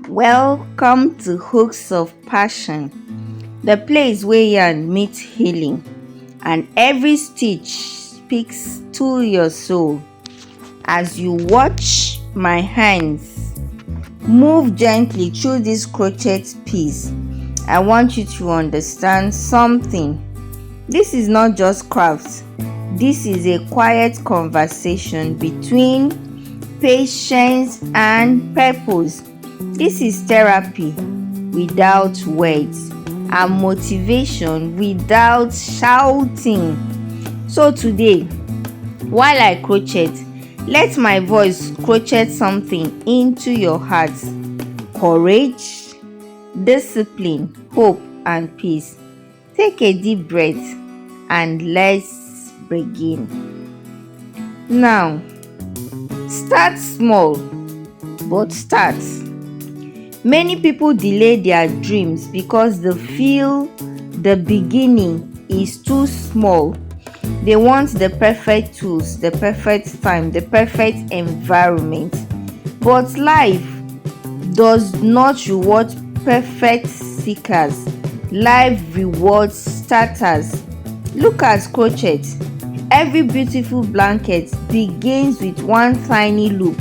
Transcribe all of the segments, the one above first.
Welcome to Hooks of Passion, the place where yarn meets healing, and every stitch speaks to your soul. As you watch my hands move gently through this crochet piece, I want you to understand something. This is not just craft. This is a quiet conversation between patience and purpose. This is therapy without words and motivation without shouting. So today, while I crochet, let my voice crochet something into your heart. Courage, discipline, hope, and peace. Take a deep breath and let's begin. Now, start small, but start. Many people delay their dreams because they feel the beginning is too small. They want the perfect tools, the perfect time, the perfect environment. But life does not reward perfect seekers. Life rewards starters. Look at crochet. Every beautiful blanket begins with one tiny loop,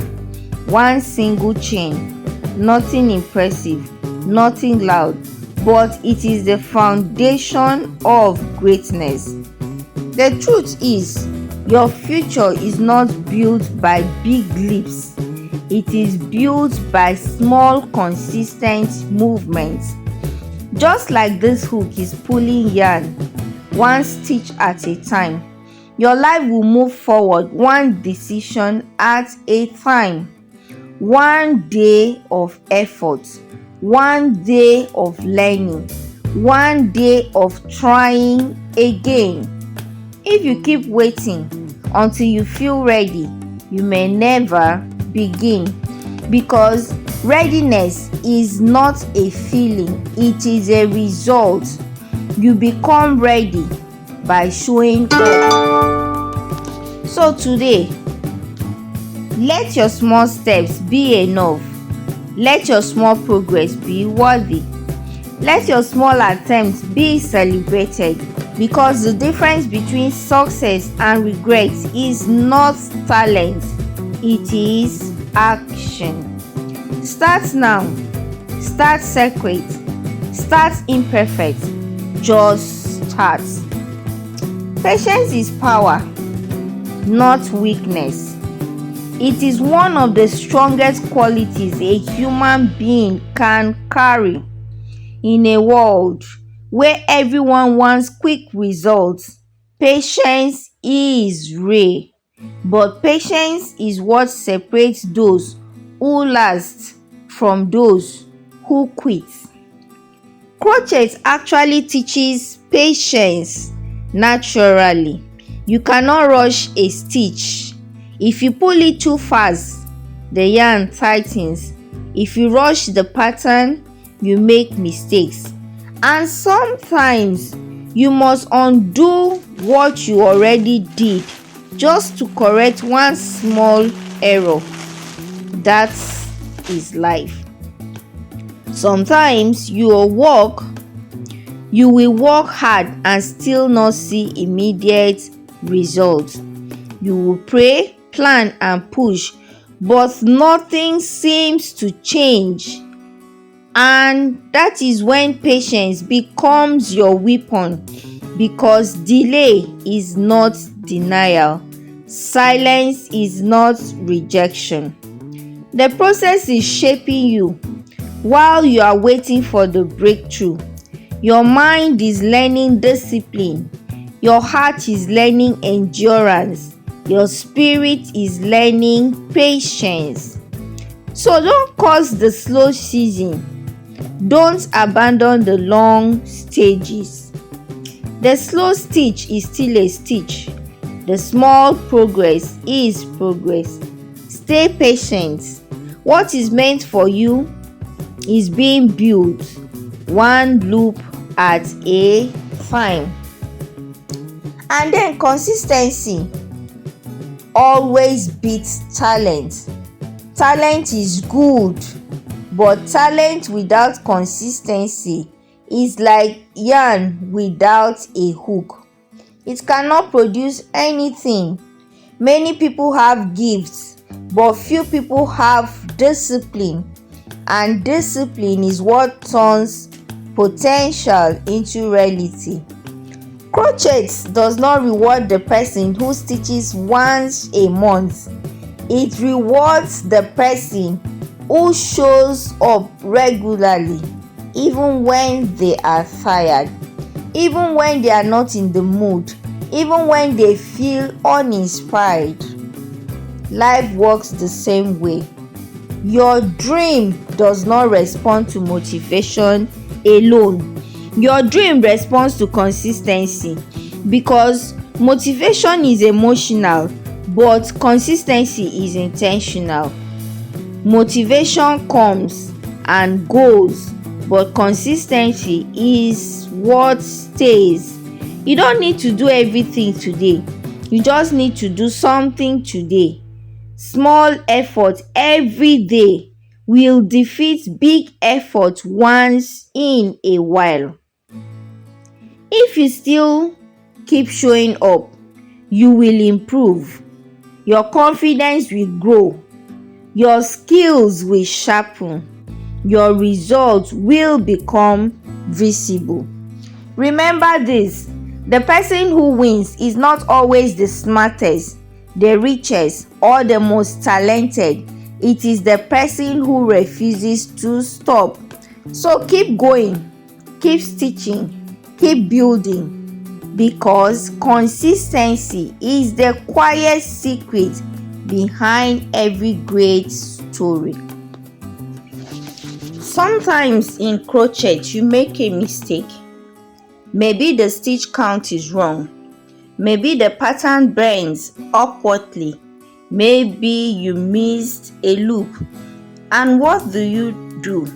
one single chain. Nothing impressive, nothing loud, but it is the foundation of greatness. The truth is, your future is not built by big leaps. It is built by small, consistent movements. Just like this hook is pulling yarn, one stitch at a time, your life will move forward one decision at a time. One day of effort, one day of learning, one day of trying again. If you keep waiting until you feel ready, you may never begin, because readiness is not a feeling, it is a result. You become ready by showing up. So today, let your small steps be enough. Let your small progress be worthy. Let your small attempts be celebrated, because the difference between success and regret is not talent, it is action. Start now. Start sacred. Start imperfect. Just start. Patience is power, not weakness. It is one of the strongest qualities a human being can carry. In a world where everyone wants quick results, patience is rare. But patience is what separates those who last from those who quit. Crochet actually teaches patience naturally. You cannot rush a stitch. If you pull it too fast, the yarn tightens. If you rush the pattern, you make mistakes. And sometimes you must undo what you already did just to correct one small error. That is life. Sometimes you will work hard and still not see immediate results. You will pray, plan and push, but nothing seems to change. And that is when patience becomes your weapon, because delay is not denial. Silence is not rejection. The process is shaping you while you are waiting for the breakthrough. Your mind is learning discipline. Your heart is learning endurance. Your spirit is learning patience. So don't curse the slow season. Don't abandon the long stages. The slow stitch is still a stitch. The small progress is progress. Stay patient. What is meant for you is being built, one loop at a time. And then consistency always beats talent. Talent is good, but talent without consistency is like yarn without a hook. It cannot produce anything. Many people have gifts, but few people have discipline, and discipline is what turns potential into reality. Crochet does not reward the person who stitches once a month. It rewards the person who shows up regularly, even when they are tired, even when they are not in the mood, even when they feel uninspired. Life works the same way. Your dream does not respond to motivation alone. Your dream responds to consistency, because motivation is emotional, but consistency is intentional. Motivation comes and goes, but consistency is what stays. You don't need to do everything today. You just need to do something today. Small effort every day will defeat big effort once in a while. If you still keep showing up, you will improve. Your confidence will grow. Your skills will sharpen. Your results will become visible. Remember this: the person who wins is not always the smartest, the richest, or the most talented. It is the person who refuses to stop. So keep going, keep stitching, keep building, because consistency is the quiet secret behind every great story. Sometimes in crochet you make a mistake. Maybe the stitch count is wrong. Maybe the pattern bends upwardly. Maybe you missed a loop. And what do?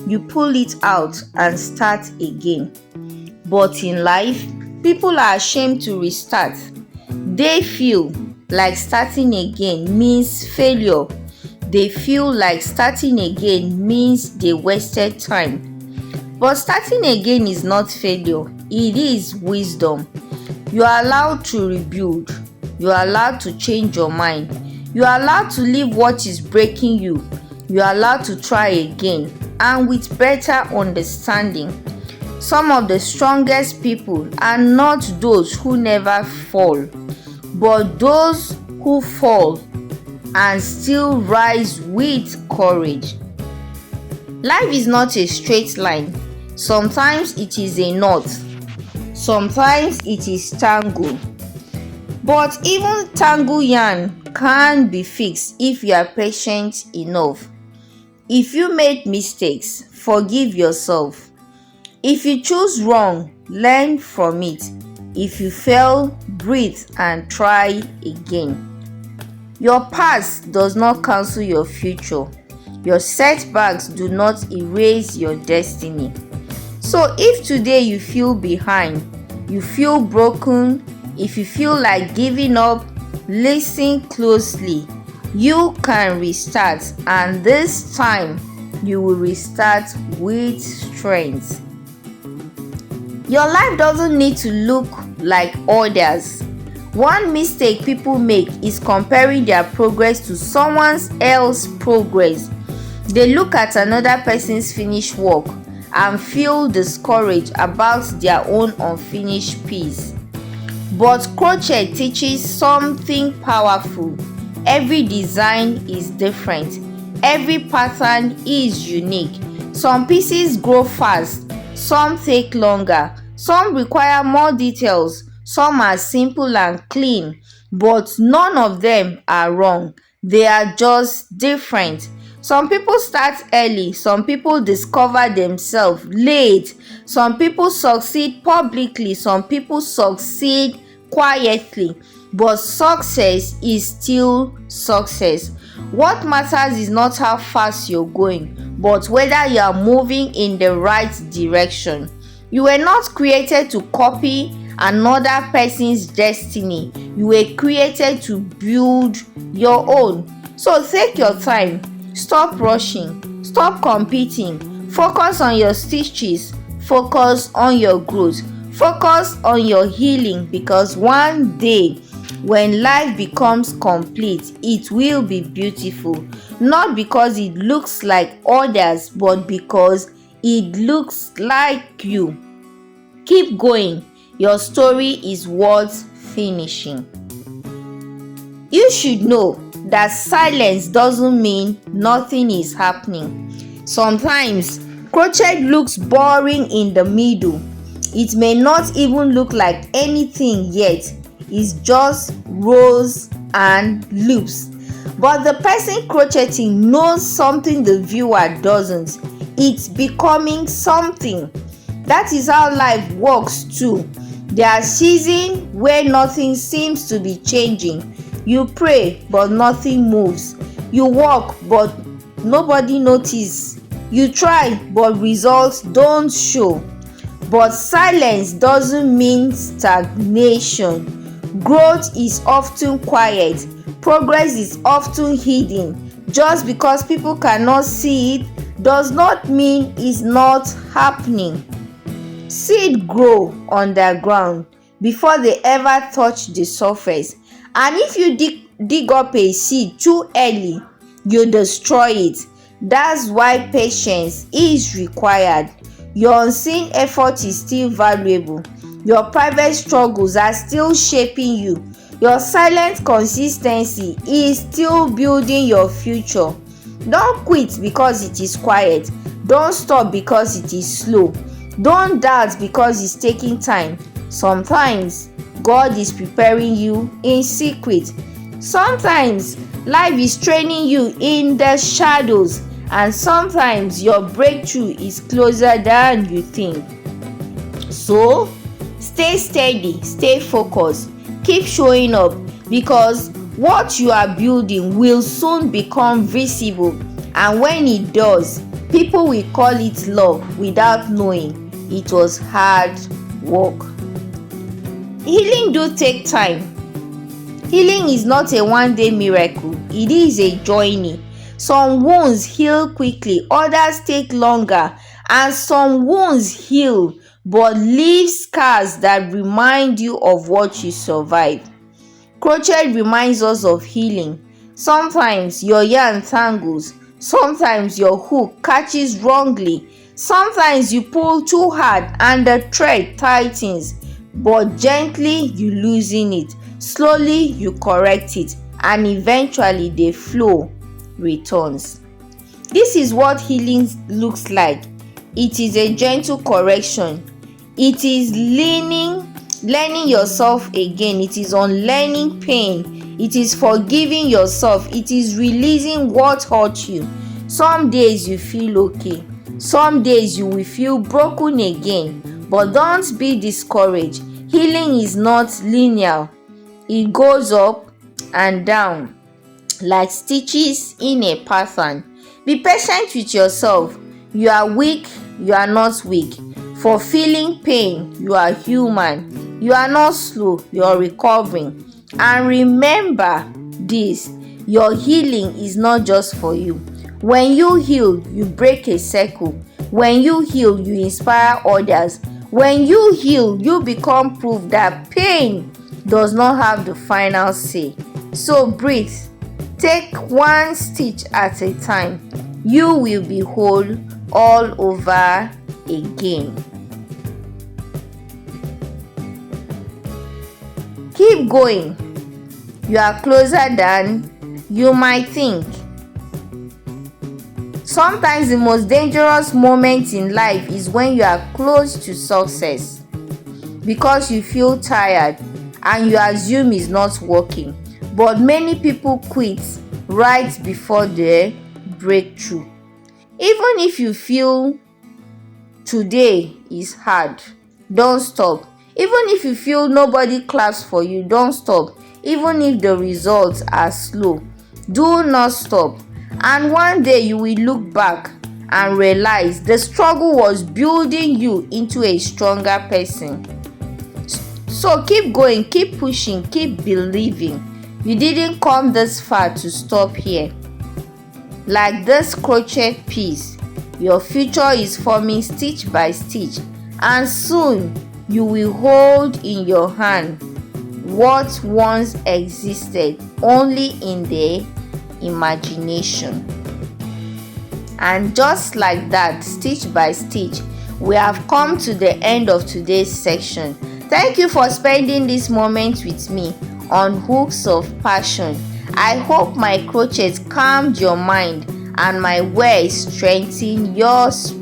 You pull it out and start again. But in life, people are ashamed to restart. They feel like starting again means failure. They feel like starting again means they wasted time. But starting again is not failure, it is wisdom. You are allowed to rebuild. You are allowed to change your mind. You are allowed to leave what is breaking you. You are allowed to try again, and with better understanding. Some of the strongest people are not those who never fall, but those who fall and still rise with courage. Life is not a straight line. Sometimes it is a knot. Sometimes it is tangle. But even tangle yarn can be fixed if you are patient enough. If you made mistakes, forgive yourself. If you choose wrong, learn from it. If you fail, breathe and try again. Your past does not cancel your future. Your setbacks do not erase your destiny. So if today you feel behind, you feel broken, if you feel like giving up, listen closely. You can restart, and this time you will restart with strength. Your life doesn't need to look like others. One mistake people make is comparing their progress to someone else's progress. They look at another person's finished work and feel discouraged about their own unfinished piece. But crochet teaches something powerful. Every design is different. Every pattern is unique. Some pieces grow fast, some take longer, some require more details, some are simple and clean, but none of them are wrong. They are just different. Some people start early, some people discover themselves late, some people succeed publicly, some people succeed quietly, but success is still success. What matters is not how fast you're going, but whether you are moving in the right direction. You were not created to copy another person's destiny. You were created to build your own. So take your time. Stop rushing. Stop competing. Focus on your stitches. Focus on your growth. Focus on your healing, because one day when life becomes complete, it will be beautiful. Not because it looks like others, but because it looks like you. Keep going. Your story is worth finishing. You should know that silence doesn't mean nothing is happening. Sometimes crochet looks boring in the middle. It may not even look like anything yet. It's just rows and loops. But the person crocheting knows something the viewer doesn't. It's becoming something. That is how life works too. There are seasons where nothing seems to be changing. You pray, but nothing moves. You walk, but nobody notices. You try, but results don't show. But silence doesn't mean stagnation. Growth is often quiet. Progress is often hidden. Just because people cannot see it does not mean it's not happening. Seeds grow underground before they ever touch the surface. And if you dig up a seed too early, you destroy it. That's why patience is required. Your unseen effort is still valuable. Your private struggles are still shaping you. Your silent consistency is still building your future. Don't quit because it is quiet. Don't stop because it is slow. Don't doubt because it's taking time. Sometimes God is preparing you in secret. Sometimes life is training you in the shadows. And sometimes your breakthrough is closer than you think. So, stay steady, stay focused, keep showing up, because what you are building will soon become visible. And when it does, people will call it love without knowing it was hard work. Healing do take time. Healing is not a one-day miracle. It is a journey. Some wounds heal quickly, others take longer, and some wounds heal but leave scars that remind you of what you survived. Crochet reminds us of healing. Sometimes your yarn tangles, sometimes your hook catches wrongly, sometimes you pull too hard and the thread tightens, but gently you loosen it, slowly you correct it, and eventually the flow returns. This is what healing looks like. It is a gentle correction. It is learning yourself again. It is unlearning pain. It is forgiving yourself. It is releasing what hurt you. Some days you feel okay. Some days you will feel broken again. But don't be discouraged. Healing is not linear. It goes up and down like stitches in a pattern. Be patient with yourself. You are weak, you are not weak. For feeling pain, you are human. You are not slow, you are recovering. And remember this, your healing is not just for you. When you heal, you break a circle. When you heal, you inspire others. When you heal, you become proof that pain does not have the final say. So breathe. Take one stitch at a time. You will be whole all over again. Keep going. You are closer than you might think. Sometimes the most dangerous moment in life is when you are close to success, because you feel tired and you assume it's not working. But many people quit right before the breakthrough. Even if you feel today is hard, don't stop. Even if you feel nobody claps for you, don't stop. Even if the results are slow, do not stop. And one day you will look back and realize the struggle was building you into a stronger person. So keep going, keep pushing, keep believing. You didn't come this far to stop here. Like this crochet piece, your future is forming stitch by stitch, and soon you will hold in your hand what once existed only in the imagination. And just like that, stitch by stitch, we have come to the end of today's section. Thank you for spending this moment with me on Hooks of Passion. I hope my crochets calmed your mind and my words strengthened your spirit.